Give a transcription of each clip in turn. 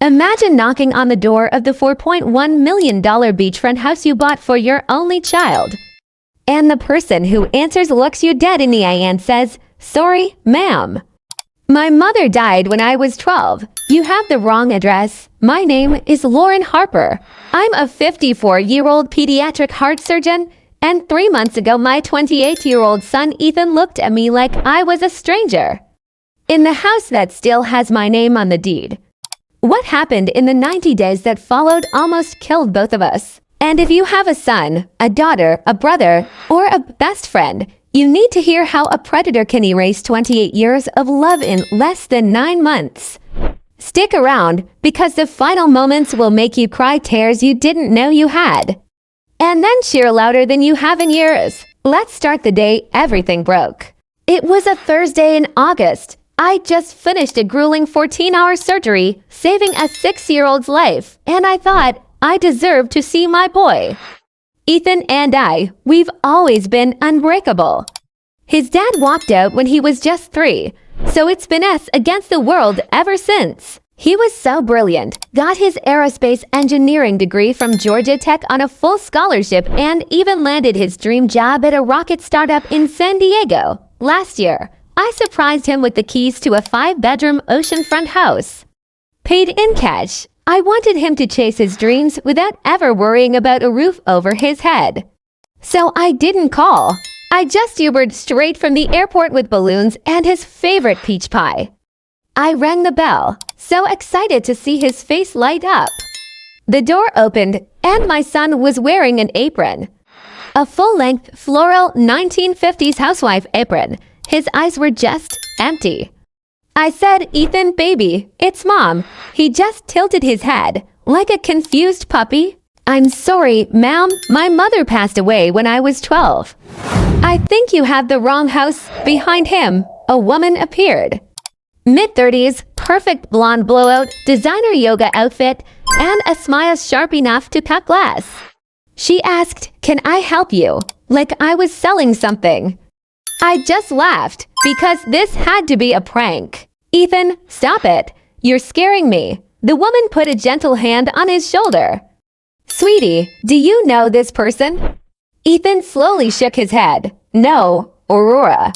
Imagine knocking on the door of the $4.1 million beachfront house you bought for your only child. And the person who answers looks you dead in the eye and says, "Sorry, ma'am. My mother died when I was 12. You have the wrong address. My name is Lauren Harper. I'm a 54-year-old pediatric heart surgeon, and 3 months ago my 28-year-old son Ethan looked at me like I was a stranger. In the house that still has my name on the deed. What happened in the 90 days that followed almost killed both of us. And if you have a son, a daughter, a brother, or a best friend, you need to hear how a predator can erase 28 years of love in less than 9 months. Stick around, because the final moments will make you cry tears you didn't know you had. And then cheer louder than you have in years. Let's start the day everything broke. It was a Thursday in August. I just finished a grueling 14-hour surgery, saving a 6-year-old's life, and I thought I deserved to see my boy. Ethan and we've always been unbreakable. His dad walked out when he was just 3, so it's been us against the world ever since. He was so brilliant, got his aerospace engineering degree from Georgia Tech on a full scholarship, and even landed his dream job at a rocket startup in San Diego. Last year, I surprised him with the keys to a 5-bedroom oceanfront house. Paid in cash. I wanted him to chase his dreams without ever worrying about a roof over his head. So I didn't call. I just Ubered straight from the airport with balloons and his favorite peach pie. I rang the bell, so excited to see his face light up. The door opened, and my son was wearing an apron. A full-length floral 1950s housewife apron. His eyes were just empty. I said, "Ethan, baby, it's Mom." He just tilted his head, like a confused puppy. "I'm sorry, ma'am, my mother passed away when I was 12. "I think you have the wrong house." Behind him, a woman appeared. Mid-30s, perfect blonde blowout, designer yoga outfit, and a smile sharp enough to cut glass. She asked, "Can I help you?" Like I was selling something. I just laughed, because this had to be a prank. "Ethan, stop it. You're scaring me." The woman put a gentle hand on his shoulder. "Sweetie, do you know this person?" Ethan slowly shook his head. "No, Aurora.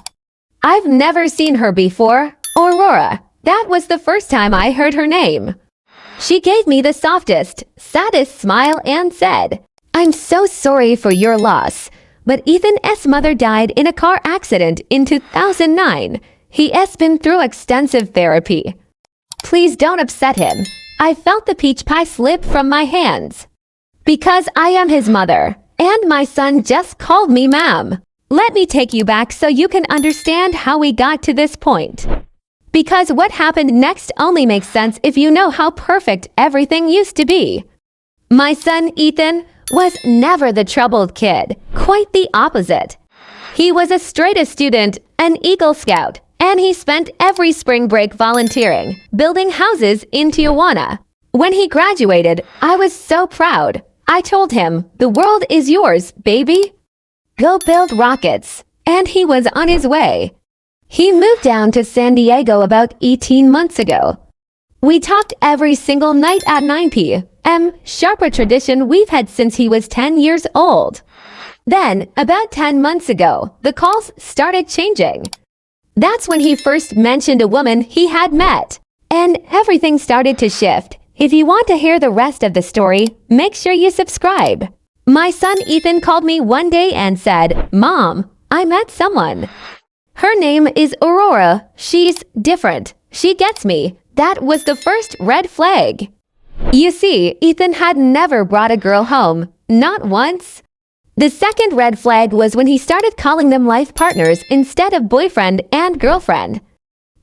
I've never seen her before." Aurora. That was the first time I heard her name. She gave me the softest, saddest smile and said, "I'm so sorry for your loss. But Ethan's mother died in a car accident in 2009. He has been through extensive therapy. Please don't upset him." I felt the peach pie slip from my hands. "Because I am his mother, and my son just called me ma'am. Let me take you back so you can understand how we got to this point. Because what happened next only makes sense if you know how perfect everything used to be. My son Ethan was never the troubled kid, quite the opposite. He was a straight-A student, an Eagle Scout, and he spent every spring break volunteering, building houses in Tijuana. When he graduated, I was so proud. I told him, "The world is yours, baby. Go build rockets." And he was on his way. He moved down to San Diego about 18 months ago. We talked every single night at 9 p.m., sharp a tradition we've had since he was 10 years old. Then, about 10 months ago, the calls started changing. That's when he first mentioned a woman he had met. And everything started to shift. If you want to hear the rest of the story, make sure you subscribe. My son Ethan called me one day and said, "Mom, I met someone. Her name is Aurora. She's different. She gets me." That was the first red flag. You see, Ethan had never brought a girl home, not once. The second red flag was when he started calling them life partners instead of boyfriend and girlfriend.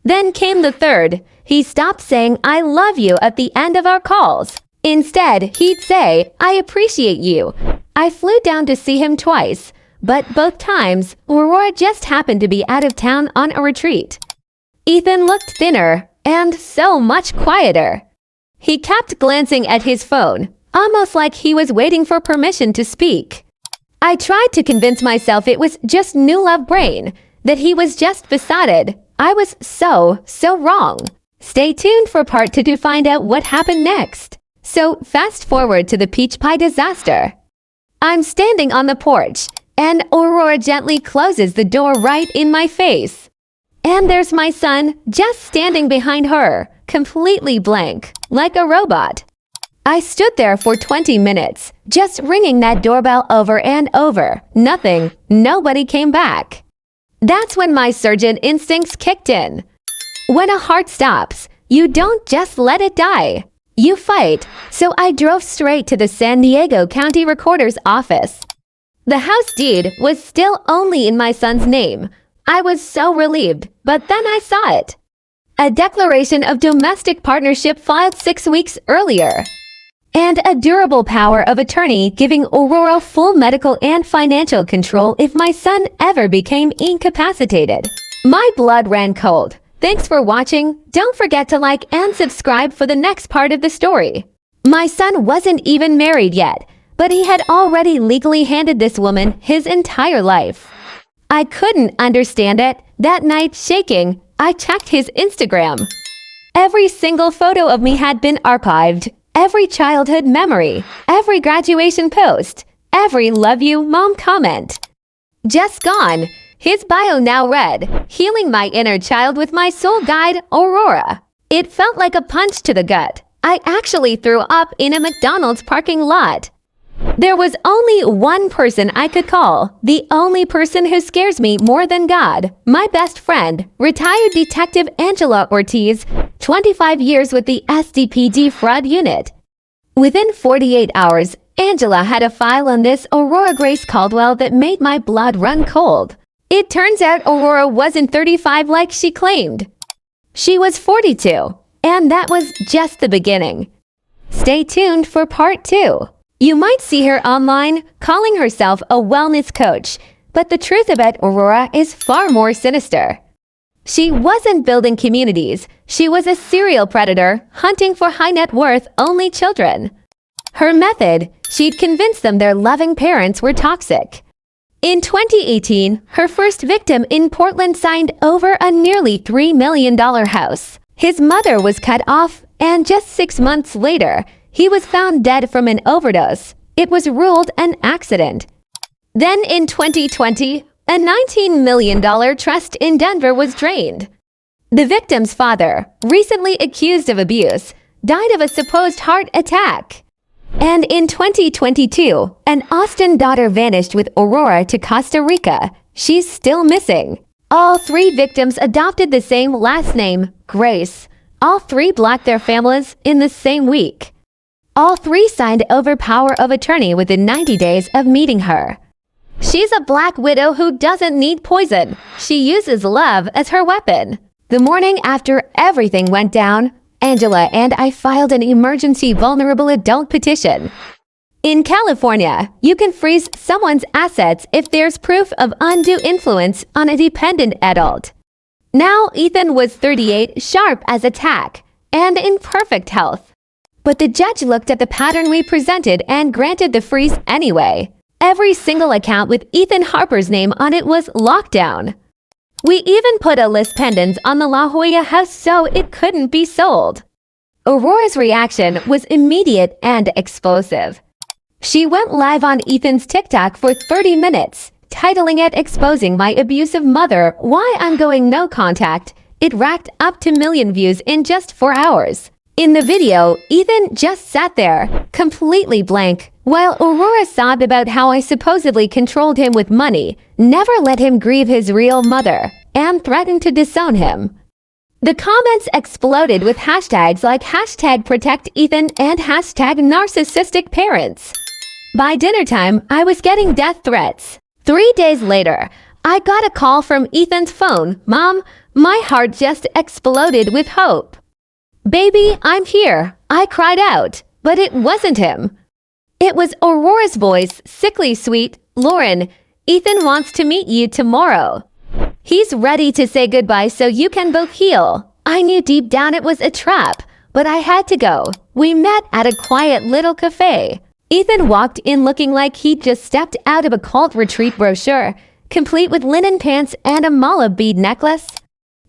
Then came the third. He stopped saying "I love you" at the end of our calls. Instead, he'd say, "I appreciate you." I flew down to see him twice, but both times, Aurora just happened to be out of town on a retreat. Ethan looked thinner and so much quieter. He kept glancing at his phone, almost like he was waiting for permission to speak. I tried to convince myself it was just new love brain, that he was just besotted. I was so wrong. Stay tuned for part 2 to find out what happened next. So fast forward to the peach pie disaster. I'm standing on the porch, and Aurora gently closes the door right in my face. And there's my son just standing behind her, completely blank, like a robot. I stood there for 20 minutes, just ringing that doorbell over and over. Nothing. Nobody came back. That's when my surgeon instincts kicked in. When a heart stops, you don't just let it die. You fight. So I drove straight to the San Diego County Recorder's office. The house deed was still only in my son's name. I was so relieved, but then I saw it. A declaration of domestic partnership filed 6 weeks earlier. And a durable power of attorney giving Aurora full medical and financial control if my son ever became incapacitated. My blood ran cold. Thanks for watching. Don't forget to like and subscribe for the next part of the story. My son wasn't even married yet, but he had already legally handed this woman his entire life. I couldn't understand it. That night, shaking, I checked his Instagram. Every single photo of me had been archived. Every childhood memory. Every graduation post. Every love you, mom comment. Just gone. His bio now read, healing my inner child with my soul guide, Aurora. It felt like a punch to the gut. I actually threw up in a McDonald's parking lot. There was only one person I could call, the only person who scares me more than God, my best friend, retired Detective Angela Ortiz, 25 years with the SDPD fraud unit. Within 48 hours, Angela had a file on this Aurora Grace Caldwell that made my blood run cold. It turns out Aurora wasn't 35 like she claimed. She was 42, and that was just the beginning. Stay tuned for part 2. You might see her online calling herself a wellness coach, but the truth about Aurora is far more sinister. She wasn't building communities. She was a serial predator hunting for high net worth only children. Her method, she'd convince them their loving parents were toxic. In 2018, her first victim in Portland signed over a nearly $3 million house. His mother was cut off, and just 6 months later, he was found dead from an overdose. It was ruled an accident. Then in 2020, a $19 million trust in Denver was drained. The victim's father, recently accused of abuse, died of a supposed heart attack. And in 2022, an Austin daughter vanished with Aurora to Costa Rica. She's still missing. All 3 victims adopted the same last name, Grace. All 3 blocked their families in the same week. All 3 signed over power of attorney within 90 days of meeting her. She's a black widow who doesn't need poison. She uses love as her weapon. The morning after everything went down, Angela and I filed an emergency vulnerable adult petition. In California, you can freeze someone's assets if there's proof of undue influence on a dependent adult. Now Ethan was 38, sharp as a tack, and in perfect health. But the judge looked at the pattern we presented and granted the freeze anyway. Every single account with Ethan Harper's name on it was locked down. We even put a lis pendens on the La Jolla house so it couldn't be sold. Aurora's reaction was immediate and explosive. She went live on Ethan's TikTok for 30 minutes, titling it Exposing My Abusive Mother, Why I'm Going No Contact. It racked up to 1 million views in just 4 hours. In the video, Ethan just sat there, completely blank, while Aurora sobbed about how I supposedly controlled him with money, never let him grieve his real mother, and threatened to disown him. The comments exploded with hashtags like #ProtectEthan and #NarcissisticParents. By dinner time, I was getting death threats. 3 days later, I got a call from Ethan's phone. Mom, my heart just exploded with hope. Baby, I'm here. I cried out, but it wasn't him. It was Aurora's voice, sickly sweet. Lauren, Ethan wants to meet you tomorrow. He's ready to say goodbye so you can both heal. I knew deep down it was a trap, but I had to go. We met at a quiet little cafe. Ethan walked in looking like he'd just stepped out of a cult retreat brochure, complete with linen pants and a mala bead necklace.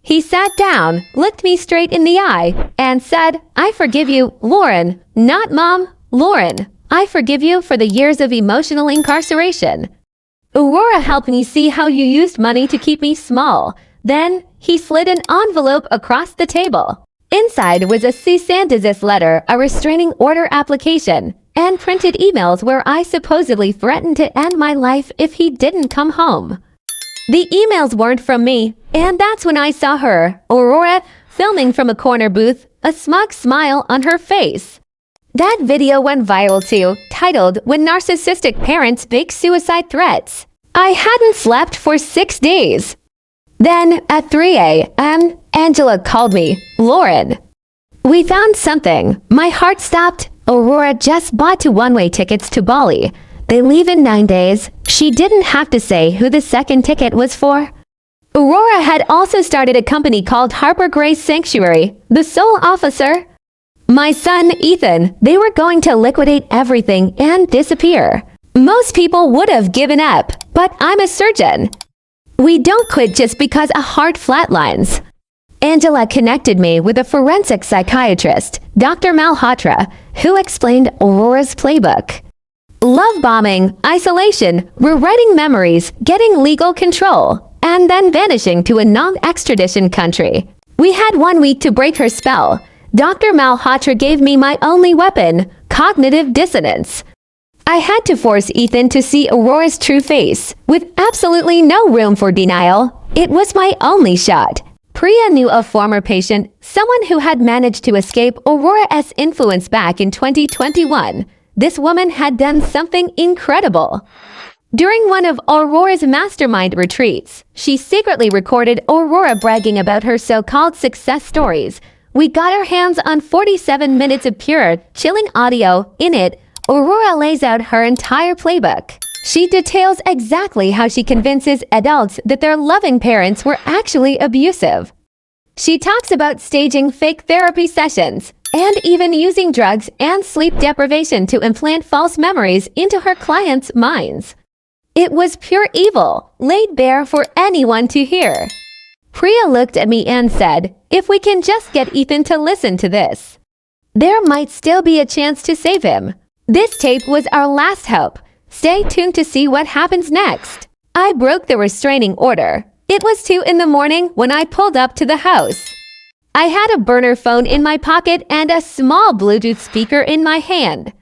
He sat down, looked me straight in the eye, and said, "I forgive you, Lauren." Not Mom, Lauren. "I forgive you for the years of emotional incarceration. Aurora helped me see how you used money to keep me small." Then, he slid an envelope across the table. Inside was a cease and desist letter, a restraining order application, and printed emails where I supposedly threatened to end my life if he didn't come home. The emails weren't from me, and that's when I saw her, Aurora, filming from a corner booth, a smug smile on her face. That video went viral too, titled "When Narcissistic Parents Make Suicide Threats." I hadn't slept for 6 days. Then, at 3 a.m., Angela called me, "Lauren, we found something." My heart stopped. Aurora just bought 2 one-way tickets to Bali. They leave in 9 days. She didn't have to say who the second ticket was for. Aurora had also started a company called Harper Gray's Sanctuary, the sole officer. My son, Ethan, they were going to liquidate everything and disappear. Most people would have given up, but I'm a surgeon. We don't quit just because a heart flatlines. Angela connected me with a forensic psychiatrist, Dr. Malhotra, who explained Aurora's playbook. Love bombing, isolation, rewriting memories, getting legal control, and then vanishing to a non-extradition country. We had 1 week to break her spell. Dr. Malhotra gave me my only weapon, cognitive dissonance. I had to force Ethan to see Aurora's true face, with absolutely no room for denial. It was my only shot. Priya knew a former patient, someone who had managed to escape Aurora's influence back in 2021. This woman had done something incredible. During one of Aurora's mastermind retreats, she secretly recorded Aurora bragging about her so-called success stories. We got our hands on 47 minutes of pure, chilling audio. In it, Aurora lays out her entire playbook. She details exactly how she convinces adults that their loving parents were actually abusive. She talks about staging fake therapy sessions, and even using drugs and sleep deprivation to implant false memories into her clients' minds. It was pure evil, laid bare for anyone to hear. Priya looked at me and said, "If we can just get Ethan to listen to this, there might still be a chance to save him." This tape was our last hope. Stay tuned to see what happens next. I broke the restraining order. It was 2 in the morning when I pulled up to the house. I had a burner phone in my pocket and a small Bluetooth speaker in my hand.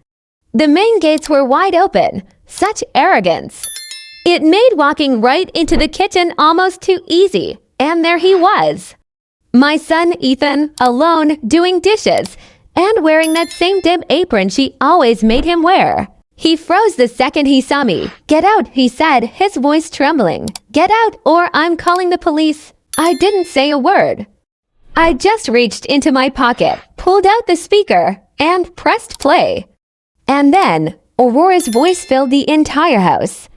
The main gates were wide open. Such arrogance. It made walking right into the kitchen almost too easy, and there he was. My son Ethan, alone, doing dishes, and wearing that same dim apron she always made him wear. He froze the second he saw me. "Get out," he said, his voice trembling. "Get out, or I'm calling the police." I didn't say a word. I just reached into my pocket, pulled out the speaker, and pressed play. And then, Aurora's voice filled the entire house.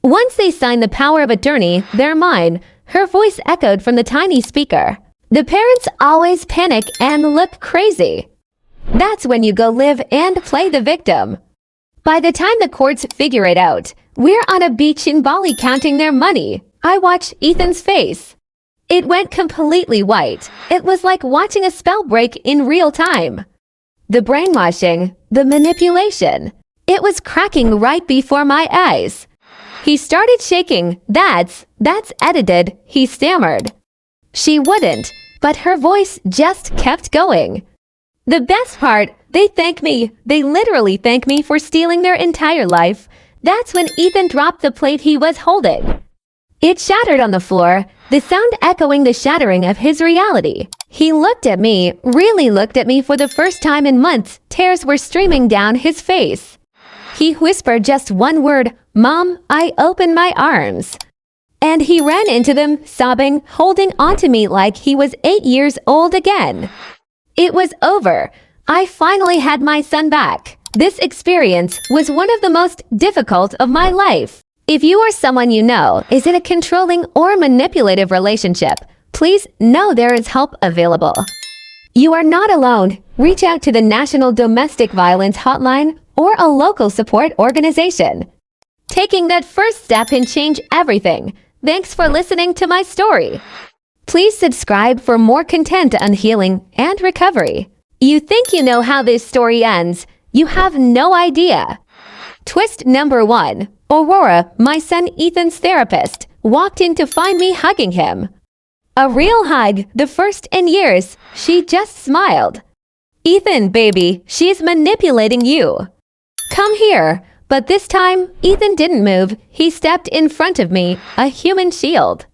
Once they signed the power of attorney, they're mine, her voice echoed from the tiny speaker. The parents always panic and look crazy. That's when you go live and play the victim. By the time the courts figure it out, we're on a beach in Bali counting their money. I watched Ethan's face. It went completely white. It was like watching a spell break in real time. The brainwashing, the manipulation. It was cracking right before my eyes. He started shaking. That's edited," he stammered. She wouldn't, but her voice just kept going. The best part, they thank me. They literally thank me for stealing their entire life. That's when Ethan dropped the plate he was holding. It shattered on the floor, the sound echoing the shattering of his reality. He looked at me, really looked at me for the first time in months. Tears were streaming down his face. He whispered just one word, "Mom." I opened my arms. And he ran into them, sobbing, holding onto me like he was 8 years old again. It was over. I finally had my son back. This experience was one of the most difficult of my life. If you or someone you know is in a controlling or manipulative relationship, please know there is help available. You are not alone. Reach out to the National Domestic Violence Hotline or a local support organization. Taking that first step can change everything. Thanks for listening to my story. Please subscribe for more content on healing and recovery. You think you know how this story ends. You have no idea. Twist number 1. Aurora, my son Ethan's therapist, walked in to find me hugging him. A real hug, the first in years. She just smiled. Ethan, baby, she's manipulating you. Come here. But this time, Ethan didn't move. He stepped in front of me, a human shield.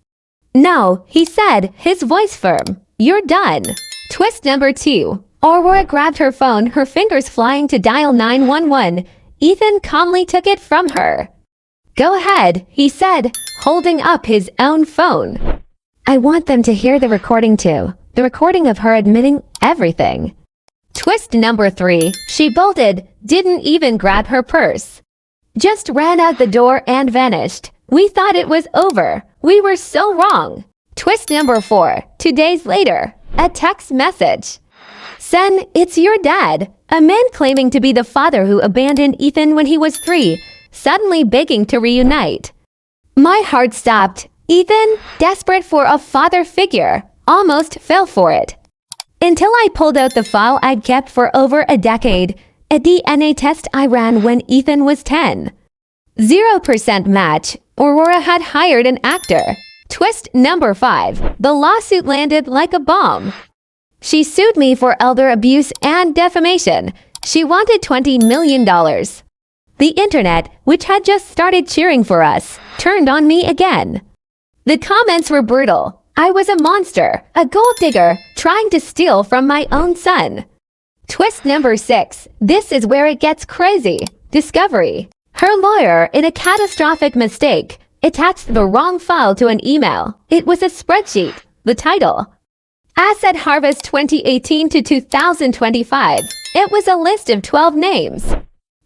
No, he said, his voice firm. You're done. Twist number 2. Aurora grabbed her phone, her fingers flying to dial 911. Ethan calmly took it from her. Go ahead, he said, holding up his own phone. I want them to hear the recording too. The recording of her admitting everything. Twist number 3. She bolted, didn't even grab her purse. Just ran out the door and vanished. We thought it was over. We were so wrong. Twist number 4. 2 days later, a text message. Sen, it's your dad. A man claiming to be the father who abandoned Ethan when he was 3, suddenly begging to reunite. My heart stopped. Ethan, desperate for a father figure, almost fell for it. Until I pulled out the file I'd kept for over a decade, a DNA test I ran when Ethan was 10. 0% match. Aurora had hired an actor. Twist number 5. The lawsuit landed like a bomb. She sued me for elder abuse and defamation. She wanted $20 million. The internet, which had just started cheering for us, turned on me again. The comments were brutal. I was a monster, a gold digger, trying to steal from my own son. Twist number 6. This is where it gets crazy. Discovery. Her lawyer, in a catastrophic mistake, attached the wrong file to an email. It was a spreadsheet. The title. Asset Harvest 2018 to 2025. It was a list of 12 names.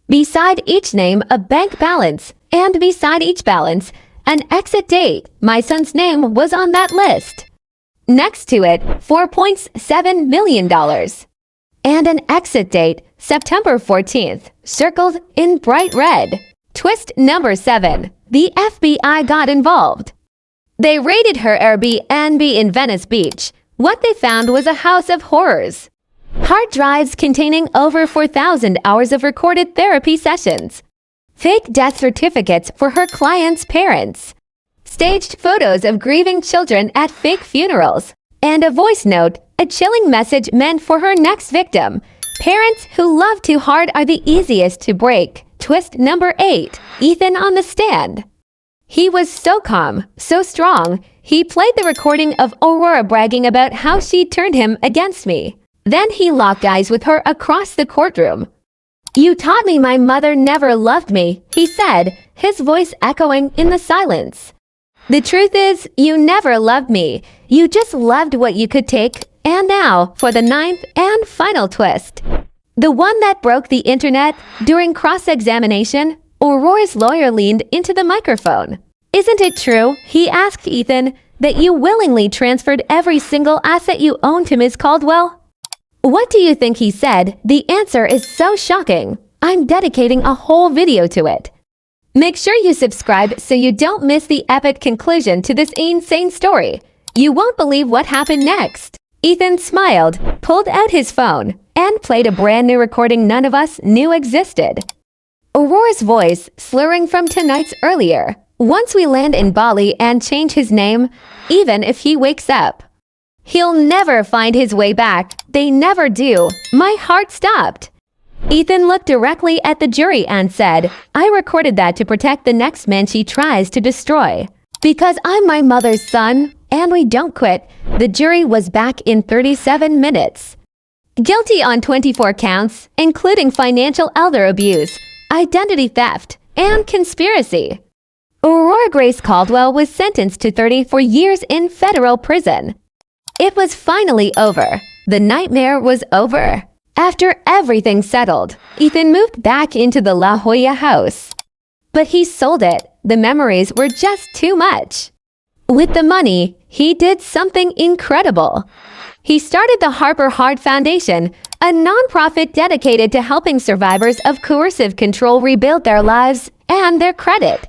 Beside each name, a bank balance, and beside each balance, an exit date. My son's name was on that list. Next to it, $4.7 million. And an exit date, September 14th, circled in bright red. Twist number 7. The FBI got involved. They raided her Airbnb in Venice Beach. What they found was a house of horrors. Hard drives containing over 4,000 hours of recorded therapy sessions. Fake death certificates for her clients' parents. Staged photos of grieving children at fake funerals. And a voice note, a chilling message meant for her next victim. Parents who love too hard are the easiest to break. Twist number 8. Ethan on the stand. He was so calm, so strong. He played the recording of Aurora bragging about how she turned him against me. Then he locked eyes with her across the courtroom. You taught me my mother never loved me, he said, his voice echoing in the silence. The truth is, you never loved me. You just loved what you could take. And now, for the 9th and final twist. The one that broke the internet. During cross-examination, Aurora's lawyer leaned into the microphone. Isn't it true, he asked Ethan, that you willingly transferred every single asset you owned to Ms. Caldwell? What do you think he said? The answer is so shocking. I'm dedicating a whole video to it. Make sure you subscribe so you don't miss the epic conclusion to this insane story. You won't believe what happened next. Ethan smiled, pulled out his phone, and played a brand new recording none of us knew existed. Aurora's voice, slurring from tonight's earlier. Once we land in Bali and change his name, even if he wakes up, he'll never find his way back. They never do. My heart stopped. Ethan looked directly at the jury and said, I recorded that to protect the next man she tries to destroy. Because I'm my mother's son, and we don't quit. The jury was back in 37 minutes. Guilty on 24 counts, including financial elder abuse, identity theft, and conspiracy. Aurora Grace Caldwell was sentenced to 34 years in federal prison. It was finally over. The nightmare was over. After everything settled, Ethan moved back into the La Jolla house. But he sold it. The memories were just too much. With the money, he did something incredible. He started the Harper Hart Foundation, a nonprofit dedicated to helping survivors of coercive control rebuild their lives and their credit.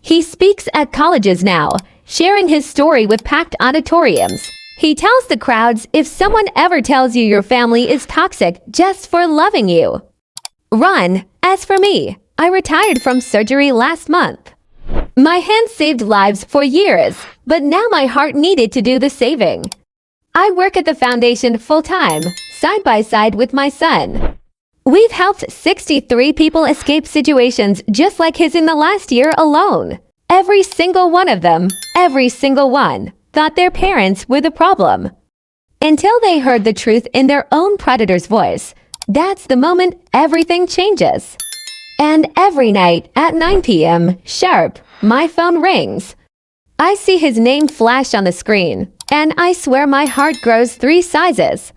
He speaks at colleges now, sharing his story with packed auditoriums. He tells the crowds, if someone ever tells you your family is toxic just for loving you, run. As for me, I retired from surgery last month. My hands saved lives for years, but now my heart needed to do the saving. I work at the foundation full-time, side by side with my son. We've helped 63 people escape situations just like his in the last year alone. Every single one of them, every single one, thought their parents were the problem. Until they heard the truth in their own predator's voice. That's the moment everything changes. And every night at 9 p.m. sharp, my phone rings. I see his name flash on the screen, and I swear my heart grows 3 sizes.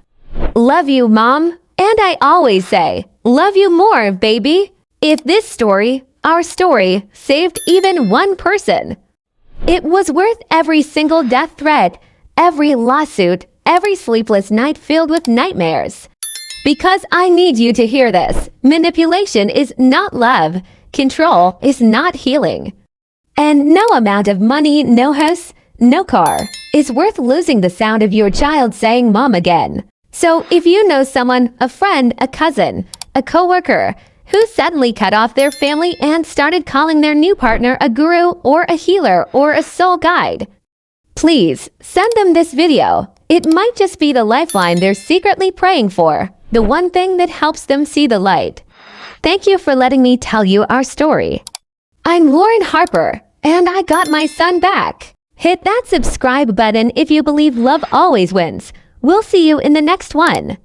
Love you, Mom. And I always say, love you more, baby. If this story, our story, saved even one person, it was worth every single death threat, every lawsuit, every sleepless night filled with nightmares. Because I need you to hear this. Manipulation is not love. Control is not healing. And no amount of money, no house, no car is worth losing the sound of your child saying mom again. So if you know someone, a friend, a cousin, a coworker, who suddenly cut off their family and started calling their new partner a guru or a healer or a soul guide, please send them this video. It might just be the lifeline they're secretly praying for, the one thing that helps them see the light. Thank you for letting me tell you our story. I'm Lauren Harper, and I got my son back. Hit that subscribe button if you believe love always wins. We'll see you in the next one.